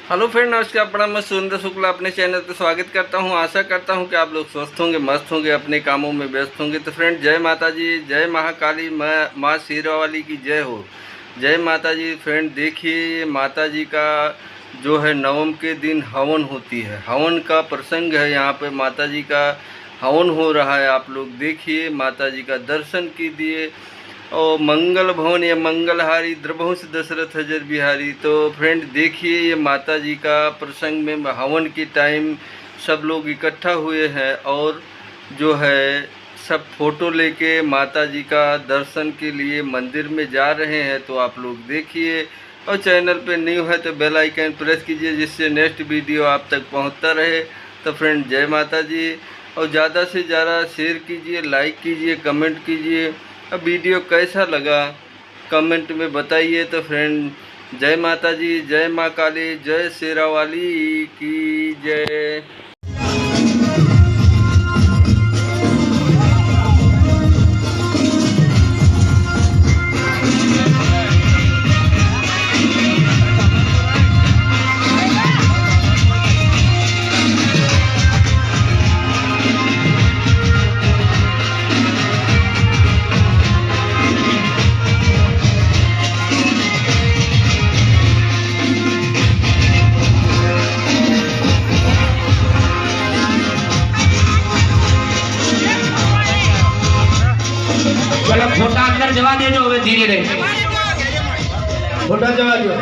Hello friend, नमस्कार, प्रणाम। मैं सुरेंद्र शुक्ला अपने चैनल पर स्वागत करता हूं। आशा करता हूं कि आप लोग स्वस्थ होंगे, मस्त होंगे, अपने कामों में व्यस्त होंगे। तो फ्रेंड, जय माता जी, जय महाकाली, माँ शेरावाली की जय हो। जय माता जी। फ्रेंड देखिए, माता जी का जो है नवम के दिन हवन होती है, हवन का प्रसंग है। यहाँ पे माता जी का हवन हो रहा है। आप लोग देखिए, माता जी का दर्शन कीजिए। और मंगल भवन या मंगलहारी द्रवंश दशरथ हजर बिहारी। तो फ्रेंड देखिए, ये माता जी का प्रसंग में हवन के टाइम सब लोग इकट्ठा हुए हैं और जो है सब फोटो लेके माता जी का दर्शन के लिए मंदिर में जा रहे हैं। तो आप लोग देखिए, और चैनल पे न्यू है तो बेल आइकन प्रेस कीजिए, जिससे नेक्स्ट वीडियो आप तक पहुंचता रहे। तो फ्रेंड जय माता जी। और ज़्यादा से ज़्यादा शेयर कीजिए, लाइक कीजिए, कमेंट कीजिए। अब वीडियो कैसा लगा कमेंट में बताइए। तो फ्रेंड जय माता जी, जय माँ काली, जय शेरावाली की जय। चलो फोटा अंदर जवा दे जो धीरे धीरे फोटा जवा दो।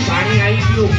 पानी आई क्यों?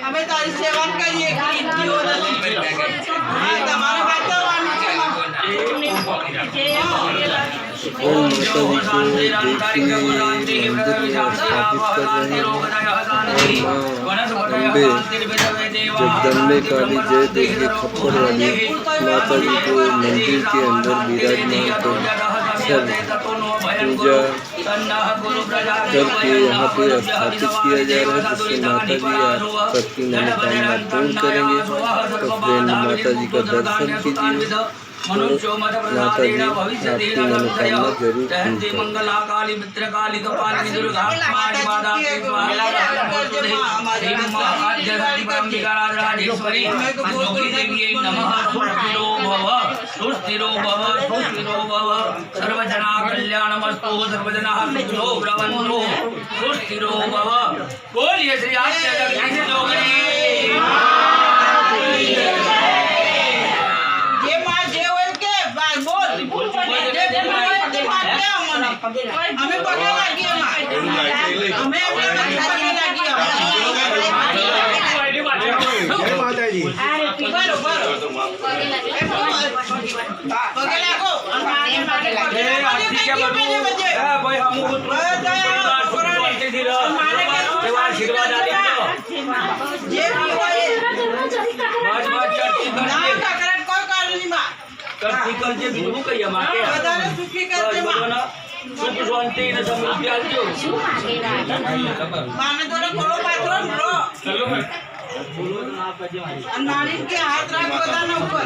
અમે તારી સેવા કરીએ તમારે जगदम्बे काली जय देखिए, खप्पर वाली माता जी को मंदिर के अंदर विराजमान तो सब पूजा करके यहाँ पे स्थापित किया जा रहा है, जिससे माता जी आप सबकी मनोकामना पूर्ण करेंगे। तो फ्रेंड माता जी का दर्शन कीजिए, तो माता जी आपकी मनोकामना जरूर पूर्ण मंगला काली मित्र काली कपाली दुर्गा राजेश्वरी नमः। सुस्थिरो भव सर्वजना कल्याणमस्तु, सर्वजना सुखिनो भवन्तु, सुस्थिरो भव। बोलिए श्री आद्य जगदीश जोगनी। જે માં જે હોય કે બોલ અમે પગે લાગીએ માં. અમે એમને પગે લાગીએ. જય માતાજી. બરોબર. પગે લાગો. એ આથી કે બધું હા ભાઈ હમુ પરિવાર શાંતિથી રહો તેવા આશીર્વાદ આલી દો જે બી હોય એ. બસ ચડતી ના કરજે કાકરા કોઈ કાઢ નહીં માં. કરતી કરજે બીજું કહીએ માટે બધાને સુખી કરજે માં. સુખ શાંતિ ને સમૃદ્ધિ આપજો માને જોડે થોડો પાત્રો ને રો. અને નાની કે હાથ રાખ બધાના ઉપર.